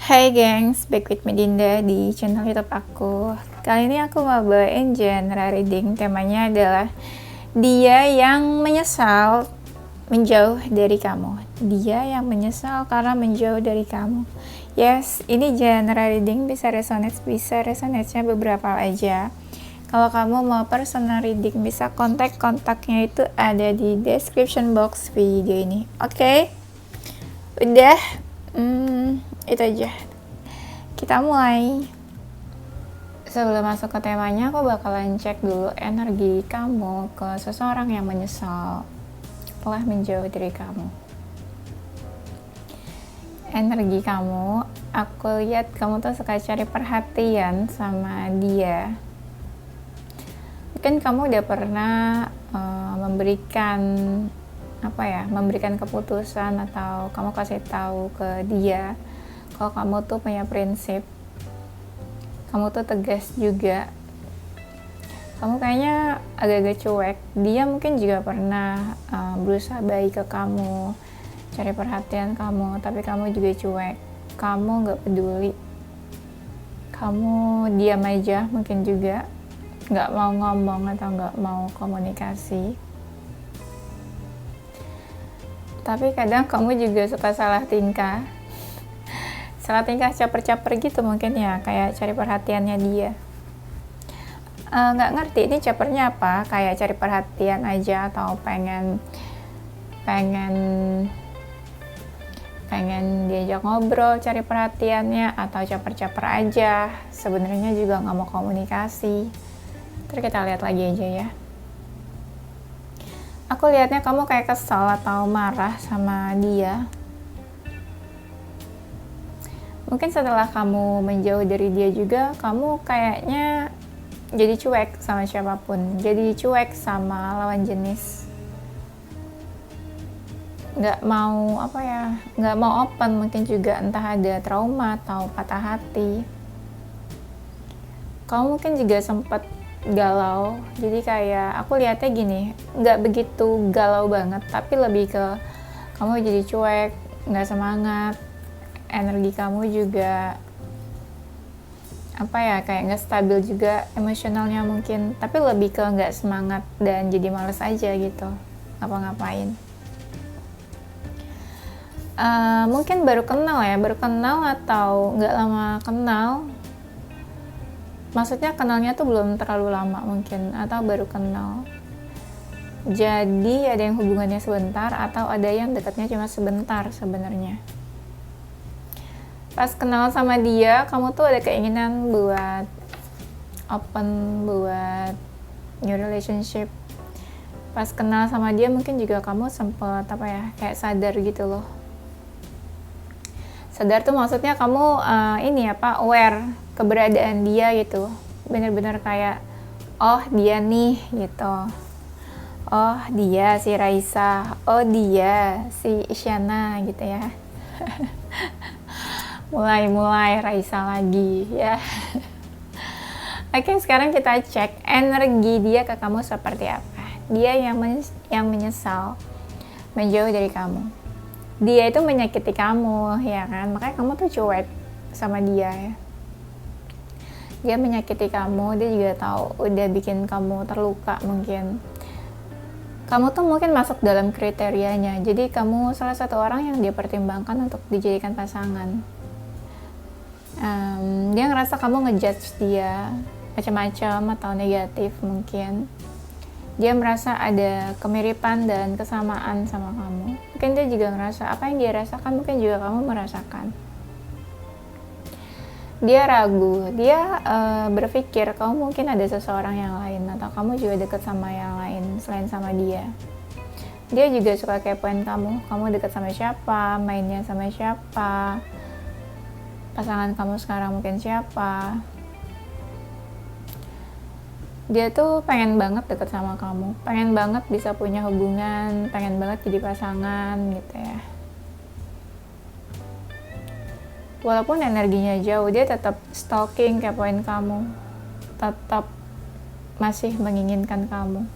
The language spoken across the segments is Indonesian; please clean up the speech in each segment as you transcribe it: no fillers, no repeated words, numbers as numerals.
Hai gengs, back with Medinda di channel YouTube aku. Kali ini aku mau bawain genre reading. Temanya adalah dia yang menyesal menjauh dari kamu. Dia yang menyesal karena menjauh dari kamu. Yes, ini genre reading bisa resonate-nya beberapa aja. Kalau kamu mau personal reading, bisa kontaknya itu ada di description box video ini. Oke? Udah? Itu aja. Kita mulai. Sebelum masuk ke temanya, aku bakalan cek dulu energi kamu ke seseorang yang menyesal telah menjauh dari kamu. Energi kamu, aku lihat kamu tuh suka cari perhatian sama dia. Mungkin kamu udah pernah memberikan keputusan atau kamu kasih tahu ke dia kalau kamu tuh punya prinsip, kamu tuh tegas juga, kamu kayaknya agak-agak cuek. Dia mungkin juga pernah berusaha baik ke kamu, cari perhatian kamu, tapi kamu juga cuek, kamu gak peduli, kamu diam aja, mungkin juga gak mau ngomong atau gak mau komunikasi. Tapi kadang kamu juga suka salah tingkah caper-caper gitu mungkin ya, kayak cari perhatiannya dia. Nggak ngerti ini capernya apa, kayak cari perhatian aja atau pengen diajak ngobrol, cari perhatiannya, atau caper-caper aja, sebenarnya juga nggak mau komunikasi. Terus kita lihat lagi aja ya. Aku lihatnya kamu kayak kesal atau marah sama dia. Mungkin setelah kamu menjauh dari dia juga, kamu kayaknya jadi cuek sama siapapun, jadi cuek sama lawan jenis. Nggak mau open, mungkin juga entah ada trauma atau patah hati. Kamu mungkin juga sempat galau, jadi kayak aku lihatnya gini, nggak begitu galau banget, tapi lebih ke kamu jadi cuek, nggak semangat, energi kamu juga kayak nggak stabil juga emosionalnya mungkin, tapi lebih ke nggak semangat dan jadi males aja gitu ngapa-ngapain. Mungkin baru kenal atau nggak lama kenal. Maksudnya kenalnya tuh belum terlalu lama mungkin, atau baru kenal. Jadi ada yang hubungannya sebentar atau ada yang dekatnya cuma sebentar sebenarnya. Pas kenal sama dia, kamu tuh ada keinginan buat open, buat new relationship. Pas kenal sama dia mungkin juga kamu sempet kayak sadar gitu loh. Sadar tuh maksudnya kamu aware keberadaan dia gitu, bener-bener kayak oh dia nih gitu, oh dia si Raisa, oh dia si Isyana gitu ya. mulai Raisa lagi ya. Oke, sekarang kita cek energi dia ke kamu seperti apa. Dia yang menyesal menjauh dari kamu. Dia itu menyakiti kamu, ya kan? Makanya kamu tuh cuek sama dia ya. Dia menyakiti kamu, dia juga tahu udah bikin kamu terluka mungkin. Kamu tuh mungkin masuk dalam kriterianya, jadi kamu salah satu orang yang dia pertimbangkan untuk dijadikan pasangan. Dia ngerasa kamu ngejudge dia macam-macam atau negatif mungkin. Dia merasa ada kemiripan dan kesamaan sama kamu. Mungkin dia juga ngerasa apa yang dia rasakan mungkin juga kamu merasakan. Dia ragu, dia berpikir kamu mungkin ada seseorang yang lain atau kamu juga dekat sama yang lain selain sama dia. Dia juga suka kepoin kamu dekat sama siapa, mainnya sama siapa, pasangan kamu sekarang mungkin siapa. Dia tuh pengen banget deket sama kamu, pengen banget bisa punya hubungan, pengen banget jadi pasangan gitu ya. Walaupun energinya jauh, dia tetap stalking, kepoin kamu, tetap masih menginginkan kamu,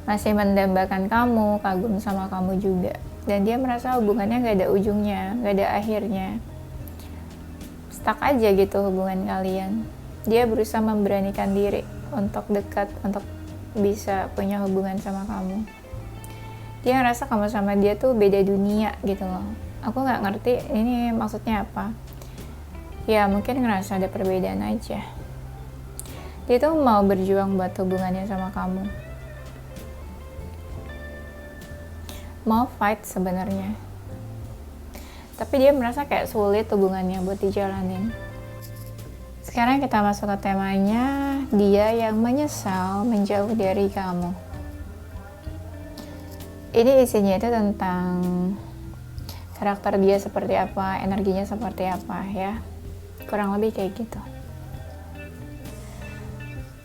masih mendambakan kamu, kagum sama kamu juga. dan dia merasa hubungannya gak ada ujungnya, gak ada akhirnya, stuck aja gitu hubungan kalian. Dia berusaha memberanikan diri untuk dekat, untuk bisa punya hubungan sama kamu. Dia ngerasa kamu sama dia tuh beda dunia gitu loh. Aku gak ngerti ini maksudnya apa. Ya mungkin ngerasa ada perbedaan aja. Dia tuh mau berjuang buat hubungannya sama kamu, mau fight sebenarnya, tapi dia merasa kayak sulit hubungannya buat dijalanin. Sekarang kita masuk ke temanya, dia yang menyesal menjauh dari kamu. Ini isinya itu tentang karakter dia seperti apa, energinya seperti apa ya, kurang lebih kayak gitu.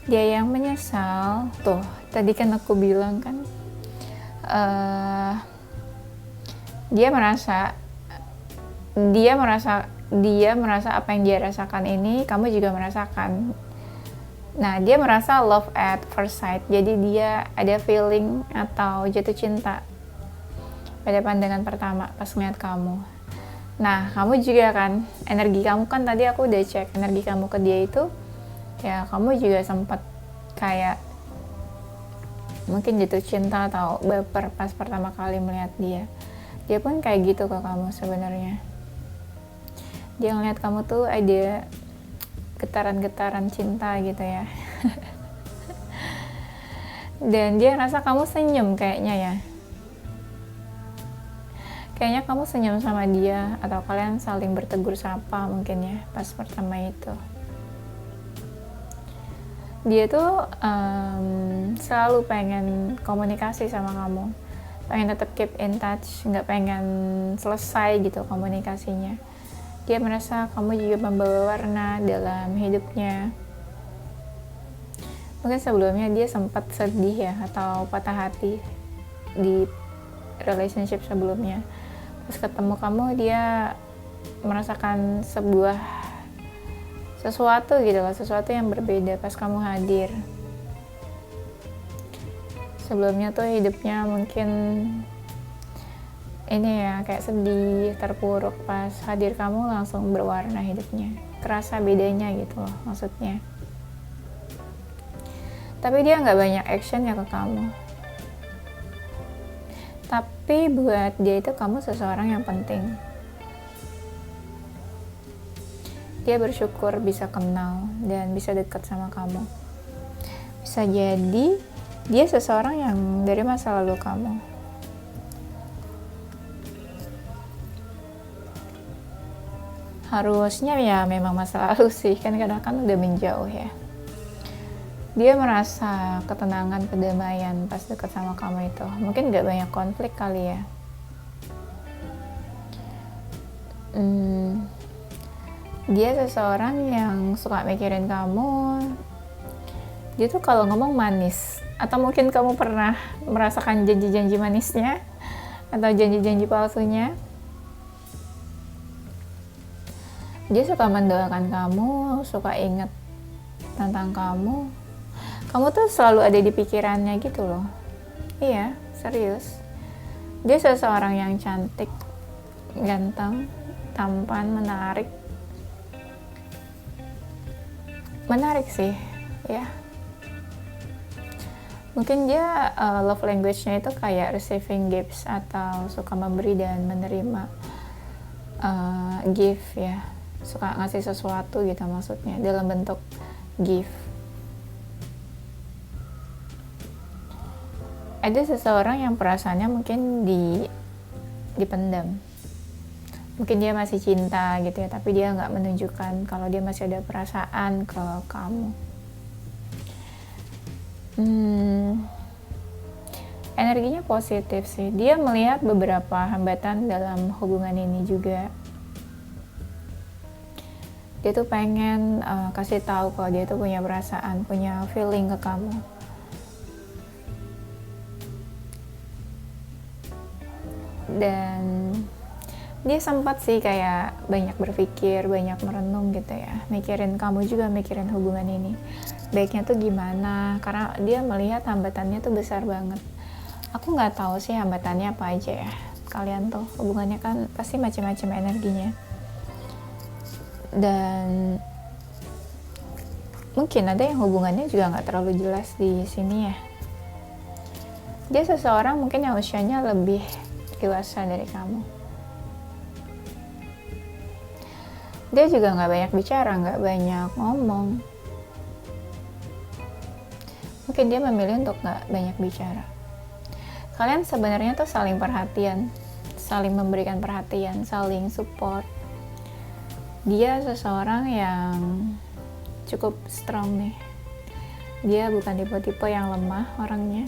Dia yang menyesal, tuh tadi kan aku bilang kan, dia merasa apa yang dia rasakan ini kamu juga merasakan. Nah, dia merasa love at first sight, jadi dia ada feeling atau jatuh cinta pada pandangan pertama pas ngeliat kamu. Nah, kamu juga kan, energi kamu kan tadi aku udah cek, energi kamu ke dia itu ya kamu juga sempat kayak mungkin jatuh cinta atau baper pas pertama kali melihat dia. Dia pun kayak gitu ke kamu sebenarnya. Dia ngeliat kamu tuh ada getaran-getaran cinta gitu ya. Dan dia ngerasa kamu senyum kayaknya ya. Kayaknya kamu senyum sama dia atau kalian saling bertegur sapa mungkin ya pas pertama itu. Dia tuh selalu pengen komunikasi sama kamu, pengen tetap keep in touch, nggak pengen selesai gitu komunikasinya. Dia merasa kamu juga membawa warna dalam hidupnya. Mungkin sebelumnya dia sempat sedih ya atau patah hati di relationship sebelumnya. Pas ketemu kamu dia merasakan sesuatu gitu loh, sesuatu yang berbeda pas kamu hadir. Sebelumnya tuh hidupnya mungkin ini ya kayak sedih, terpuruk, pas hadir kamu langsung berwarna hidupnya. Kerasa bedanya gitu loh maksudnya. Tapi dia nggak banyak action ya ke kamu. Tapi buat dia itu kamu seseorang yang penting. Dia bersyukur bisa kenal dan bisa dekat sama kamu. Bisa jadi dia seseorang yang dari masa lalu kamu. Harusnya ya memang masa lalu sih, kan kadang kan udah menjauh ya. Dia merasa ketenangan, kedamaian pas dekat sama kamu itu. Mungkin gak banyak konflik kali ya. Dia seseorang yang suka mikirin kamu. Dia tuh kalau ngomong manis. Atau mungkin kamu pernah merasakan janji-janji manisnya atau janji-janji palsunya. Dia suka mendoakan kamu, suka inget tentang kamu. Kamu tuh selalu ada di pikirannya gitu loh. Iya, serius. Dia seseorang yang cantik, ganteng, tampan, menarik. Menarik sih, ya. Mungkin dia love language-nya itu kayak receiving gifts atau suka memberi dan menerima gift ya. Suka ngasih sesuatu gitu maksudnya dalam bentuk gift. Ada seseorang yang perasaannya mungkin dipendam. Mungkin dia masih cinta gitu ya, tapi dia nggak menunjukkan kalau dia masih ada perasaan ke kamu. Energinya positif sih. Dia melihat beberapa hambatan dalam hubungan ini juga. Dia tuh pengen kasih tahu kalau dia tuh punya perasaan, punya feeling ke kamu. Dan dia sempat sih kayak banyak berpikir, banyak merenung gitu ya, mikirin kamu juga, mikirin hubungan ini baiknya tuh gimana, karena dia melihat hambatannya tuh besar banget. Aku nggak tahu sih hambatannya apa aja ya, kalian tuh hubungannya kan pasti macam-macam energinya, dan mungkin ada yang hubungannya juga nggak terlalu jelas di sini ya. Dia seseorang mungkin yang usianya lebih dewasa dari kamu. Dia juga nggak banyak bicara, nggak banyak ngomong. Mungkin dia memilih untuk nggak banyak bicara. Kalian sebenarnya tuh saling perhatian, saling memberikan perhatian, saling support. Dia seseorang yang cukup strong nih. Dia bukan tipe-tipe yang lemah orangnya.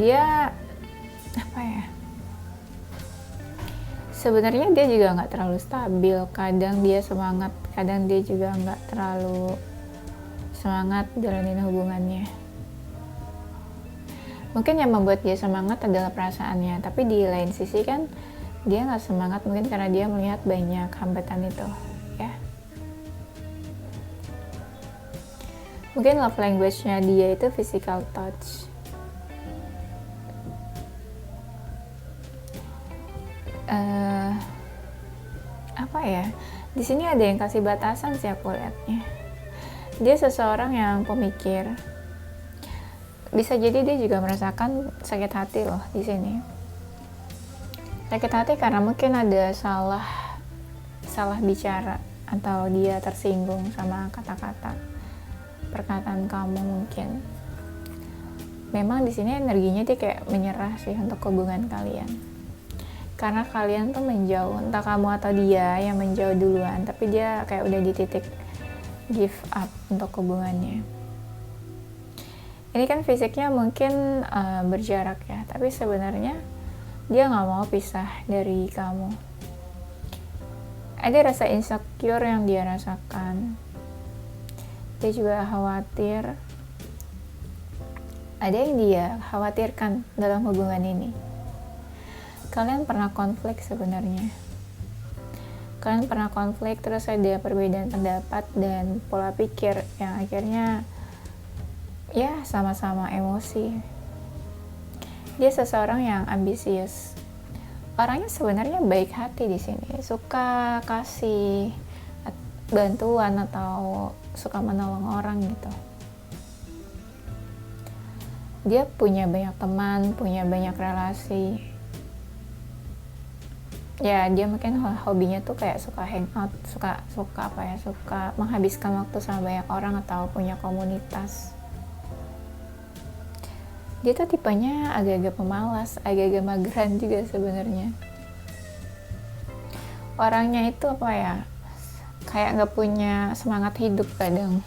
Dia apa ya? Sebenarnya dia juga nggak terlalu stabil. Kadang dia semangat, kadang dia juga nggak terlalu semangat jalanin hubungannya. Mungkin yang membuat dia semangat adalah perasaannya, tapi di lain sisi kan dia nggak semangat mungkin karena dia melihat banyak hambatan itu, ya. Mungkin love language-nya dia itu physical touch. Apa ya? Di sini ada yang kasih batasan sih aku lihatnya. Dia seseorang yang pemikir. Bisa jadi dia juga merasakan sakit hati loh di sini. Sakit hati karena mungkin ada salah bicara atau dia tersinggung sama kata-kata perkataan kamu mungkin. Memang di sini energinya dia kayak menyerah sih untuk hubungan kalian. Karena kalian tuh menjauh, entah kamu atau dia yang menjauh duluan, tapi dia kayak udah di titik give up untuk hubungannya. Ini kan fisiknya mungkin berjarak ya, tapi sebenarnya dia nggak mau pisah dari kamu. Ada rasa insecure yang dia rasakan. Dia juga khawatir. Ada yang dia khawatirkan dalam hubungan ini. Kalian pernah konflik sebenarnya. Kalian pernah konflik, terus ada perbedaan pendapat dan pola pikir yang akhirnya ya sama-sama emosi. Dia seseorang yang ambisius. Orangnya sebenarnya baik hati di sini, suka kasih bantuan atau suka menolong orang gitu. Dia punya banyak teman, punya banyak relasi. Ya, dia mungkin hobinya tuh kayak suka hangout, suka menghabiskan waktu sama banyak orang atau punya komunitas. Dia tuh tipenya agak-agak pemalas, agak-agak mageran juga sebenarnya. Orangnya itu apa ya, kayak nggak punya semangat hidup kadang.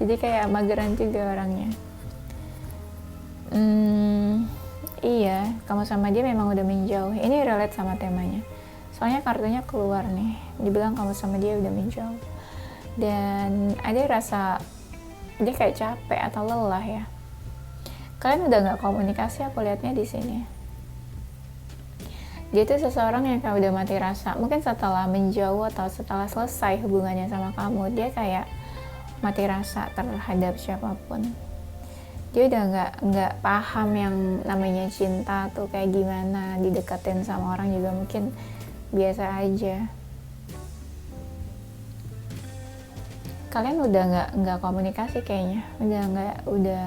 Jadi kayak mageran juga orangnya. Iya, kamu sama dia memang udah menjauh. Ini relate sama temanya. Soalnya kartunya keluar nih, dibilang kamu sama dia udah menjauh. Dan ada rasa dia kayak capek atau lelah ya. Kalian udah nggak komunikasi, aku lihatnya di sini. Dia tuh seseorang yang kayak udah mati rasa. Mungkin setelah menjauh atau setelah selesai hubungannya sama kamu, dia kayak mati rasa terhadap siapapun. Dia udah nggak paham yang namanya cinta tuh kayak gimana, dideketin sama orang juga mungkin biasa aja. Kalian udah nggak komunikasi kayaknya, udah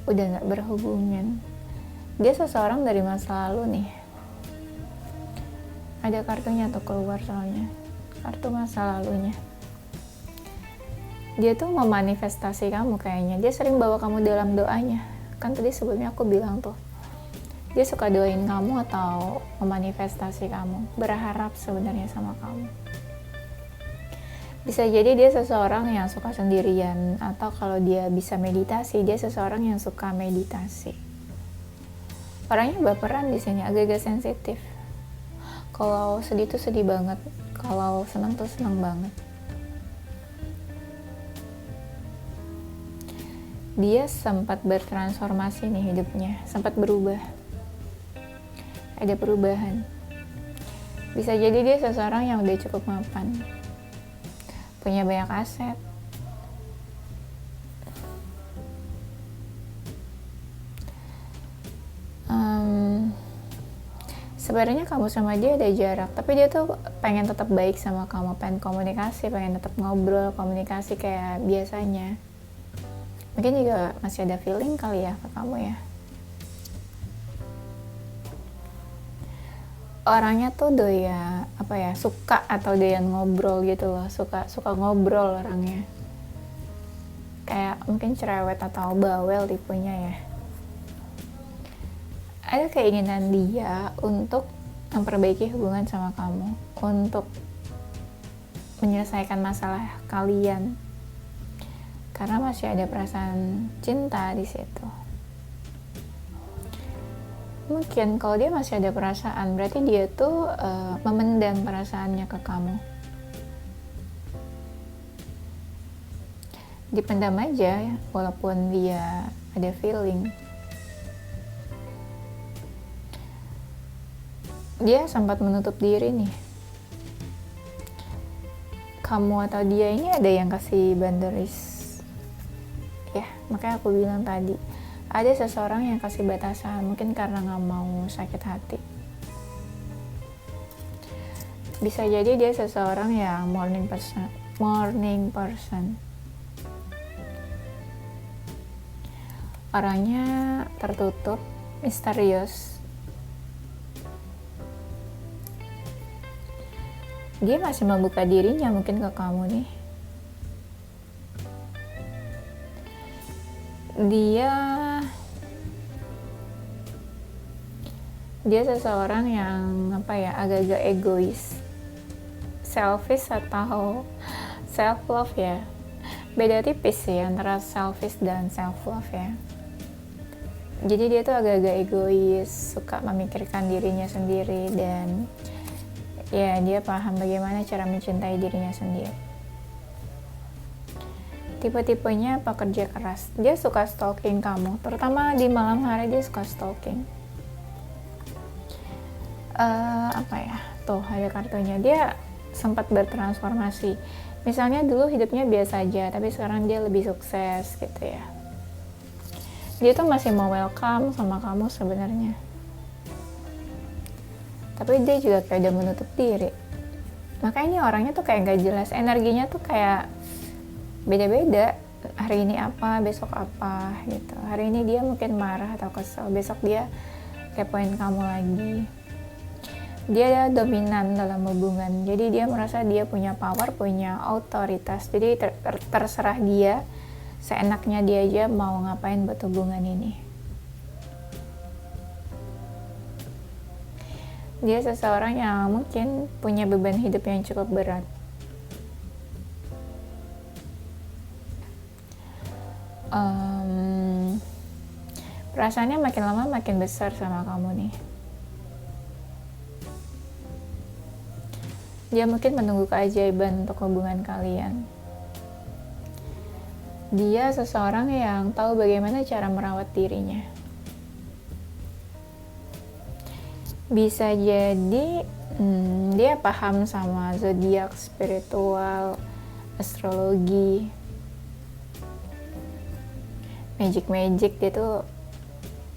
nggak berhubungan. Dia seseorang dari masa lalu nih. Ada kartunya tuh keluar soalnya, kartu masa lalunya. Dia tuh memanifestasi kamu kayaknya. Dia sering bawa kamu dalam doanya. Kan tadi sebelumnya aku bilang tuh, dia suka doain kamu atau memanifestasi kamu, berharap sebenarnya sama kamu. Bisa jadi dia seseorang yang suka sendirian, atau kalau dia bisa meditasi, dia seseorang yang suka meditasi. Orangnya baperan di sini, agak-agak sensitif. Kalau sedih tuh sedih banget, kalau senang tuh senang banget. Dia sempat bertransformasi nih hidupnya, sempat berubah. Ada perubahan. Bisa jadi dia seseorang yang udah cukup mapan, punya banyak aset. sebenarnya kamu sama dia ada jarak, tapi dia tuh pengen tetap baik sama kamu, pengen komunikasi, pengen tetap ngobrol, komunikasi kayak biasanya. Mungkin juga masih ada feeling kali ya ke kamu ya. Orangnya tuh suka atau doyan ngobrol gitu loh, suka ngobrol orangnya. Kayak mungkin cerewet atau bawel tipenya ya. Ada keinginan dia untuk memperbaiki hubungan sama kamu, untuk menyelesaikan masalah kalian, karena masih ada perasaan cinta di situ. Mungkin kalau dia masih ada perasaan, berarti dia tuh memendam perasaannya ke kamu. Dipendam aja ya, walaupun dia ada feeling. Dia sempat menutup diri nih. Kamu atau dia ini ada yang kasih boundaries. Ya, makanya aku bilang tadi, ada seseorang yang kasih batasan, mungkin karena gak mau sakit hati. Bisa jadi dia seseorang yang morning person. Orangnya tertutup, misterius. Dia masih membuka dirinya mungkin ke kamu nih. Dia seseorang yang agak-agak egois, selfish atau self love ya. Beda tipis sih antara selfish dan self love ya. Jadi dia tuh agak-agak egois, suka memikirkan dirinya sendiri, dan ya dia paham bagaimana cara mencintai dirinya sendiri. Tipe-tipenya pekerja keras. Dia suka stalking kamu, terutama di malam hari dia suka stalking. Tuh ada kartunya. Dia sempat bertransformasi. Misalnya dulu hidupnya biasa aja, tapi sekarang dia lebih sukses gitu ya. Dia tuh masih mau welcome sama kamu sebenarnya, tapi dia juga kayak udah menutup diri. Makanya ini orangnya tuh kayak gak jelas, energinya tuh kayak beda-beda. Hari ini apa, besok apa gitu. Hari ini dia mungkin marah atau kesel, besok dia kepoin kamu lagi. Dia dominan dalam hubungan, jadi dia merasa dia punya power, punya otoritas. Jadi terserah dia, seenaknya dia aja mau ngapain buat hubungan ini. Dia seseorang yang mungkin punya beban hidup yang cukup berat. Perasaannya makin lama makin besar sama kamu nih. Dia mungkin menunggu keajaiban untuk hubungan kalian. Dia seseorang yang tahu bagaimana cara merawat dirinya. Bisa jadi dia paham sama zodiak, spiritual, astrologi, magic dia tuh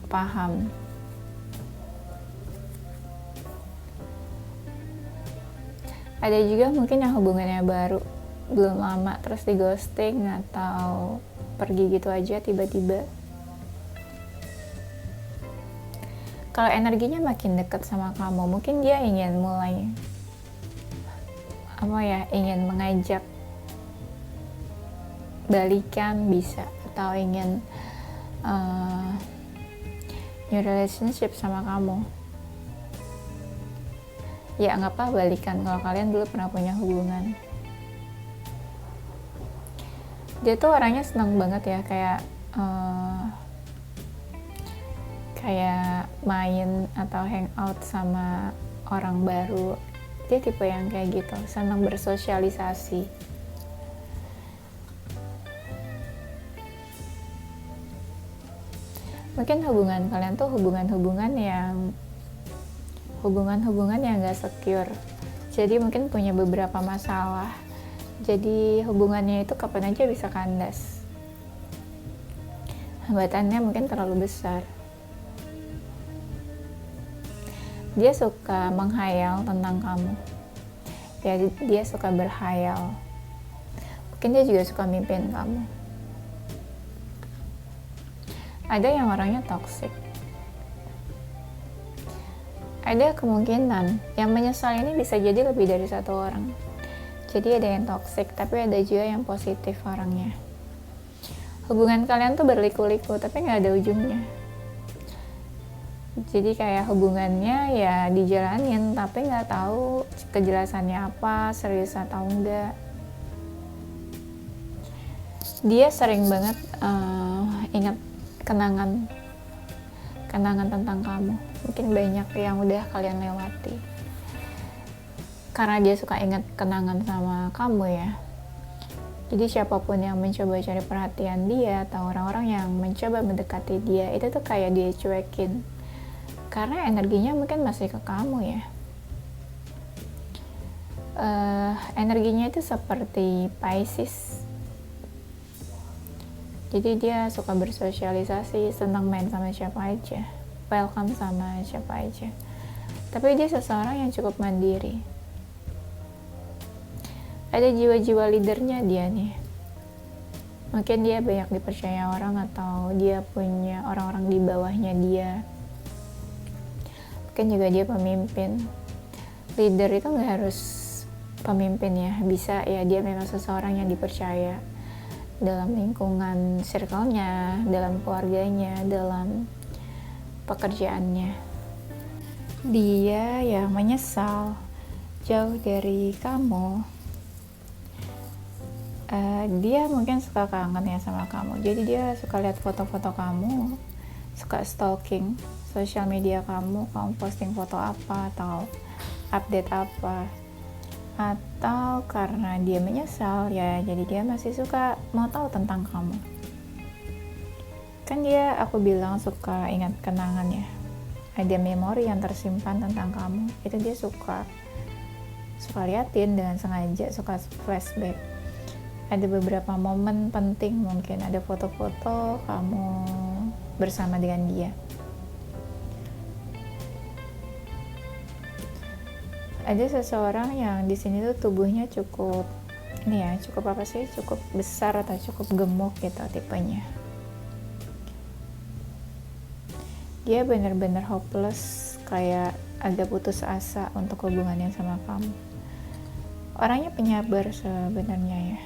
paham. Ada juga mungkin yang hubungannya baru, belum lama, terus di ghosting atau pergi gitu aja tiba-tiba. Kalau energinya makin dekat sama kamu, mungkin dia ingin mulai ingin mengajak balikan bisa, atau ingin new relationship sama kamu. Ya nggak apa balikan kalau kalian dulu pernah punya hubungan. Dia tuh orangnya senang banget ya, kayak main atau hangout sama orang baru. Dia tipe yang kayak gitu, senang bersosialisasi. Mungkin hubungan kalian tuh hubungan-hubungan yang gak secure. Jadi mungkin punya beberapa masalah. Jadi hubungannya itu kapan aja bisa kandas. Hambatannya mungkin terlalu besar. Dia suka menghayal tentang kamu. Ya, dia suka berhayal. Mungkin dia juga suka mimpin kamu. Ada yang orangnya toksik. Ada kemungkinan yang menyesal ini bisa jadi lebih dari satu orang. Jadi ada yang toksik, tapi ada juga yang positif orangnya. Hubungan kalian tuh berliku-liku, tapi nggak ada ujungnya. Jadi kayak hubungannya ya dijalanin, tapi nggak tahu kejelasannya apa, serius atau enggak. Dia sering banget ingat kenangan tentang kamu. Mungkin banyak yang udah kalian lewati. Karena dia suka ingat kenangan sama kamu ya. Jadi siapapun yang mencoba cari perhatian dia atau orang-orang yang mencoba mendekati dia, itu tuh kayak dia cuekin. Karena energinya mungkin masih ke kamu ya. Energinya itu seperti Pisces. Jadi dia suka bersosialisasi, senang main sama siapa aja, welcome sama siapa aja. Tapi dia seseorang yang cukup mandiri. Ada jiwa-jiwa leadernya dia nih. Mungkin dia banyak dipercaya orang atau dia punya orang-orang di bawahnya dia. Mungkin juga dia pemimpin. Leader itu nggak harus pemimpin ya, bisa ya dia memang seseorang yang dipercaya dalam lingkungan circle-nya, dalam keluarganya, dalam pekerjaannya. Dia yang menyesal jauh dari kamu. Dia mungkin suka kangen ya sama kamu. Jadi dia suka lihat foto-foto kamu, suka stalking sosial media kamu posting foto apa atau update apa. Atau karena dia menyesal ya, jadi dia masih suka mau tahu tentang kamu. Kan dia, aku bilang suka ingat kenangan ya, ada memori yang tersimpan tentang kamu, itu dia suka liatin dengan sengaja, suka flashback. Ada beberapa momen penting, mungkin ada foto-foto kamu bersama dengan dia. Ada seseorang yang di sini tuh tubuhnya cukup cukup besar atau cukup gemuk gitu tipenya. Dia benar-benar hopeless, kayak agak putus asa untuk hubungannya sama kamu. Orangnya penyabar sebenarnya ya.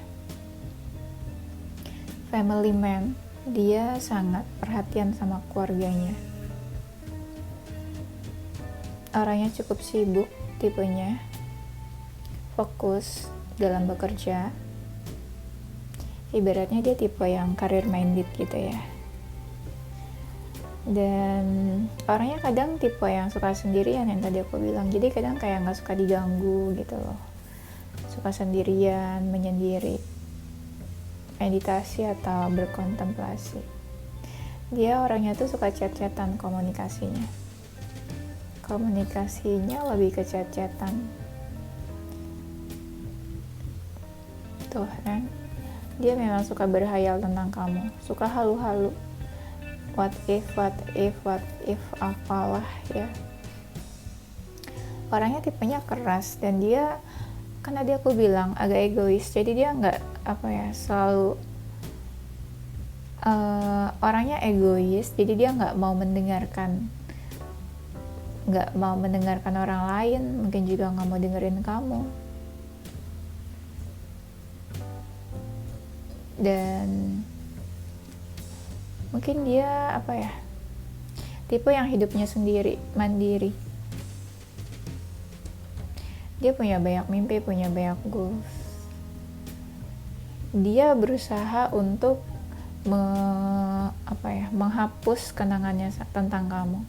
Family man, dia sangat perhatian sama keluarganya. Orangnya cukup sibuk tipenya, fokus dalam bekerja. Ibaratnya dia tipe yang career minded gitu ya. Dan orangnya kadang tipe yang suka sendirian yang tadi aku bilang. Jadi kadang kayak nggak suka diganggu gitu loh. Suka sendirian, menyendiri, meditasi atau berkontemplasi. Dia orangnya tuh suka chat-chatan komunikasinya lebih ke chat-chatan. Tuh kan, dia memang suka berhayal tentang kamu, suka halu-halu, what if apalah ya. Orangnya tipenya keras dan dia, kan tadi aku bilang agak egois, jadi dia nggak selalu orangnya egois, jadi dia nggak mau mendengarkan orang lain, mungkin juga nggak mau dengerin kamu. Dan mungkin dia tipe yang hidupnya sendiri, mandiri. Dia punya banyak mimpi, punya banyak goals. Dia berusaha untuk menghapus kenangannya tentang kamu.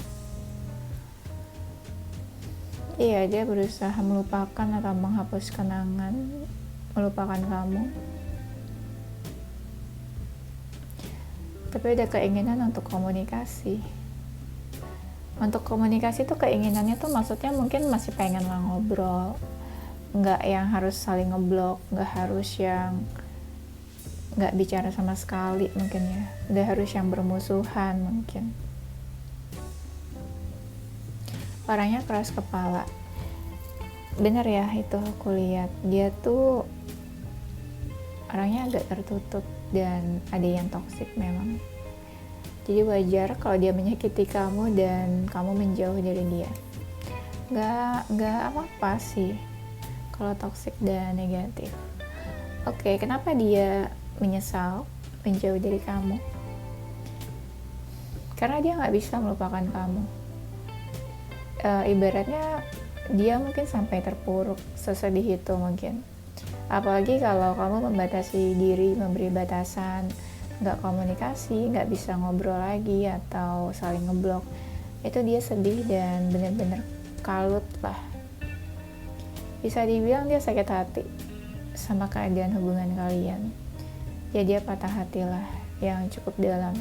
Iya, dia berusaha melupakan atau menghapus kenangan, melupakan kamu. Tapi ada keinginan untuk komunikasi. Untuk komunikasi tuh keinginannya tuh maksudnya mungkin masih pengen lah ngobrol. Nggak yang harus saling ngeblok, nggak harus yang nggak bicara sama sekali mungkin ya. Nggak harus yang bermusuhan mungkin. orangnya keras kepala. Bener ya, itu aku lihat dia tuh orangnya agak tertutup dan ada yang toksik memang. Jadi wajar kalau dia menyakiti kamu dan kamu menjauh dari dia. Nggak apa-apa sih kalau toksik dan negatif. Oke, kenapa dia menyesal menjauh dari kamu? Karena dia nggak bisa melupakan kamu. Ibaratnya dia mungkin sampai terpuruk, sesedih itu mungkin. Apalagi kalau kamu membatasi diri, memberi batasan, nggak komunikasi, nggak bisa ngobrol lagi atau saling ngeblok, itu dia sedih dan bener-bener kalut lah. Bisa dibilang dia sakit hati sama keadaan hubungan kalian. Ya dia patah hati lah yang cukup dalam.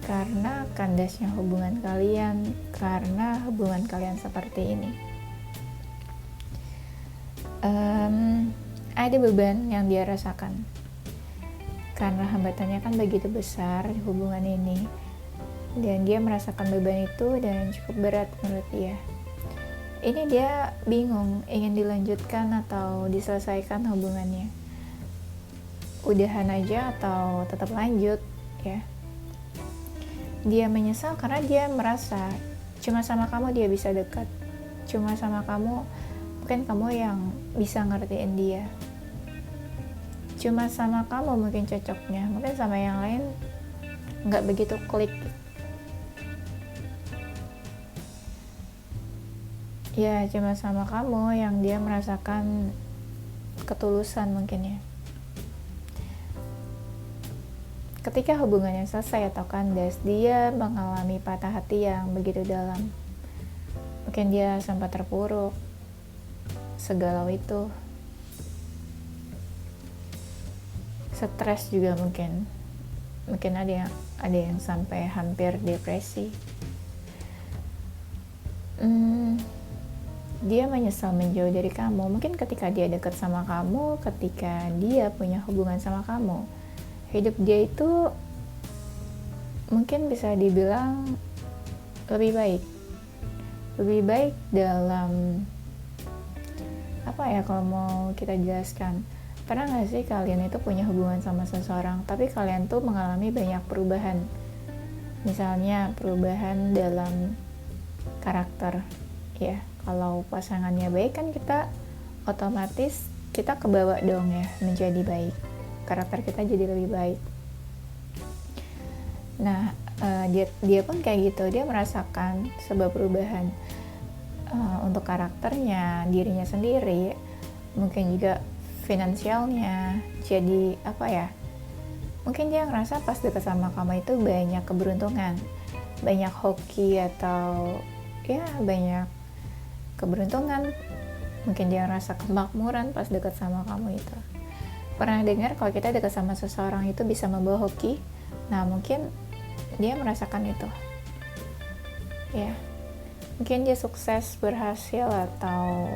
Karena kandasnya hubungan kalian, karena hubungan kalian seperti ini. Ada beban yang dia rasakan. Karena hambatannya kan begitu besar di hubungan ini. Dan dia merasakan beban itu dan cukup berat menurut dia. Ini dia bingung ingin dilanjutkan atau diselesaikan hubungannya. Udahan aja atau tetap lanjut ya. Dia menyesal karena dia merasa cuma sama kamu dia bisa dekat. Cuma sama kamu mungkin kamu yang bisa ngertiin dia. Cuma sama kamu mungkin cocoknya. Mungkin sama yang lain nggak begitu klik. Ya cuma sama kamu yang dia merasakan ketulusan mungkin ya. Ketika hubungannya selesai atau kandas, dia mengalami patah hati yang begitu dalam. Mungkin dia sempat terpuruk, segalau itu. Stres juga mungkin. Mungkin ada yang sampai hampir depresi. Dia menyesal menjauh dari kamu. Mungkin ketika dia dekat sama kamu, ketika dia punya hubungan sama kamu, hidup dia itu mungkin bisa dibilang lebih baik dalam apa ya, kalau mau kita jelaskan. Pernah gak sih kalian itu punya hubungan sama seseorang tapi kalian tuh mengalami banyak perubahan, misalnya perubahan dalam karakter ya. Kalau pasangannya baik kan kita otomatis kita kebawa dong ya menjadi baik, karakter kita jadi lebih baik. Nah dia pun kayak gitu, dia merasakan sebuah perubahan untuk karakternya, dirinya sendiri, mungkin juga finansialnya. Jadi apa ya, mungkin dia ngerasa pas dekat sama kamu itu banyak keberuntungan, banyak hoki atau ya banyak keberuntungan. Mungkin dia ngerasa kemakmuran pas dekat sama kamu itu. Pernah dengar kalau kita dekat sama seseorang itu bisa membawa hoki? Nah mungkin dia merasakan itu ya. Mungkin dia sukses, berhasil, atau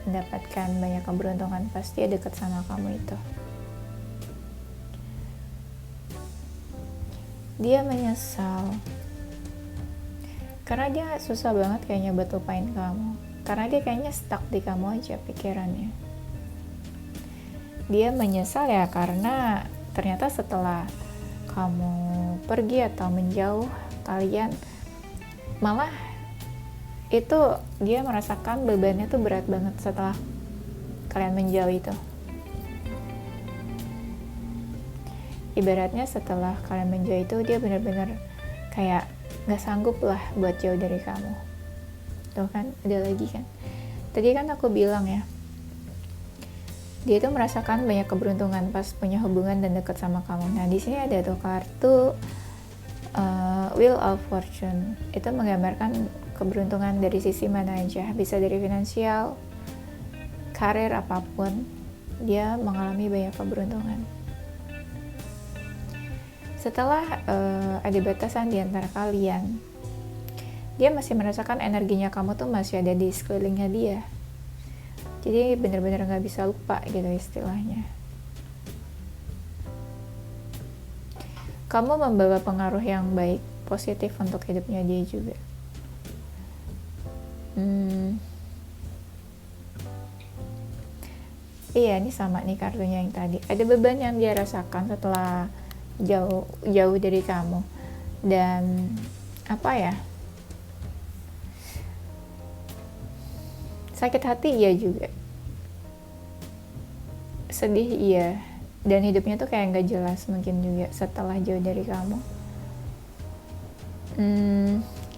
mendapatkan banyak keberuntungan pas dia dekat sama kamu itu. Dia menyesal karena dia susah banget kayaknya buat lupain kamu, karena dia kayaknya stuck di kamu aja pikirannya. Dia menyesal ya karena ternyata setelah kamu pergi atau menjauh, kalian malah itu dia merasakan bebannya tuh berat banget setelah kalian menjauh itu. Ibaratnya setelah kalian menjauh itu dia benar-benar kayak gak sanggup lah buat jauh dari kamu. Tuh kan, ada lagi kan. Tadi kan aku bilang ya, dia tuh merasakan banyak keberuntungan pas punya hubungan dan dekat sama kamu. Nah di sini ada tuh kartu Wheel of Fortune. Itu menggambarkan keberuntungan dari sisi mana aja, bisa dari finansial, karir, apapun. Dia mengalami banyak keberuntungan. Setelah ada batasan di antara kalian, dia masih merasakan energinya kamu tuh masih ada di sekelilingnya dia. Jadi benar-benar gak bisa lupa gitu istilahnya. Kamu membawa pengaruh yang baik, positif untuk hidupnya dia juga. Hmm, iya, ini sama nih kartunya yang tadi. Ada beban yang dia rasakan setelah jauh dari kamu. Dan apa ya? Sakit hati iya juga. Sedih iya. Dan hidupnya tuh kayak nggak jelas mungkin juga setelah jauh dari kamu.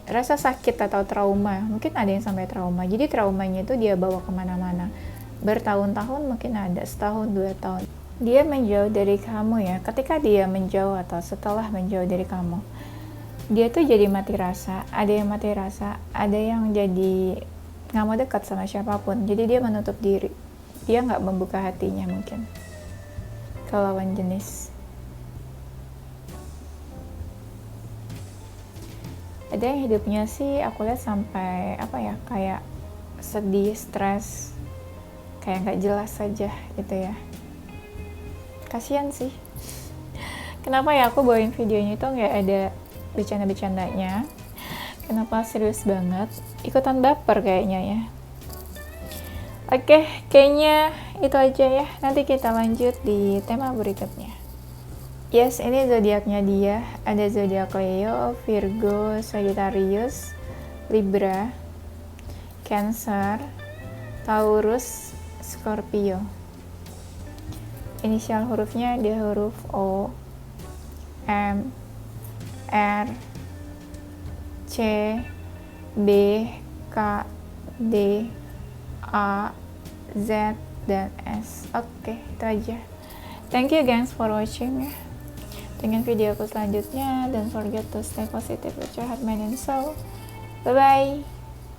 Rasa sakit atau trauma, mungkin ada yang sampai trauma. Jadi traumanya itu dia bawa kemana-mana. Bertahun-tahun mungkin ada, setahun, 2 tahun. Dia menjauh dari kamu ya. Ketika dia menjauh atau setelah menjauh dari kamu, dia tuh jadi mati rasa. Ada yang mati rasa, ada yang jadi nggak mau dekat sama siapapun. Jadi dia menutup diri. Dia nggak membuka hatinya mungkin ke lawan jenis. Ada yang hidupnya sih aku lihat sampai apa ya, kayak sedih, stres, kayak nggak jelas saja gitu ya. Kasian sih. Kenapa ya aku bawain videonya itu nggak ada bercanda-bercandanya? Kenapa serius banget? Ikutan baper kayaknya ya. Oke, kayaknya itu aja ya. Nanti kita lanjut di tema berikutnya. Yes, ini zodiaknya dia. Ada zodiak Leo, Virgo, Sagittarius, Libra, Cancer, Taurus, Scorpio. Inisial hurufnya dia huruf O, M, R, C, B, K, D, A, Z, dan S. Oke, itu aja. Thank you guys for watching ya. Dengan video aku selanjutnya, don't forget to stay positive with your heart, mind, and soul. Bye bye.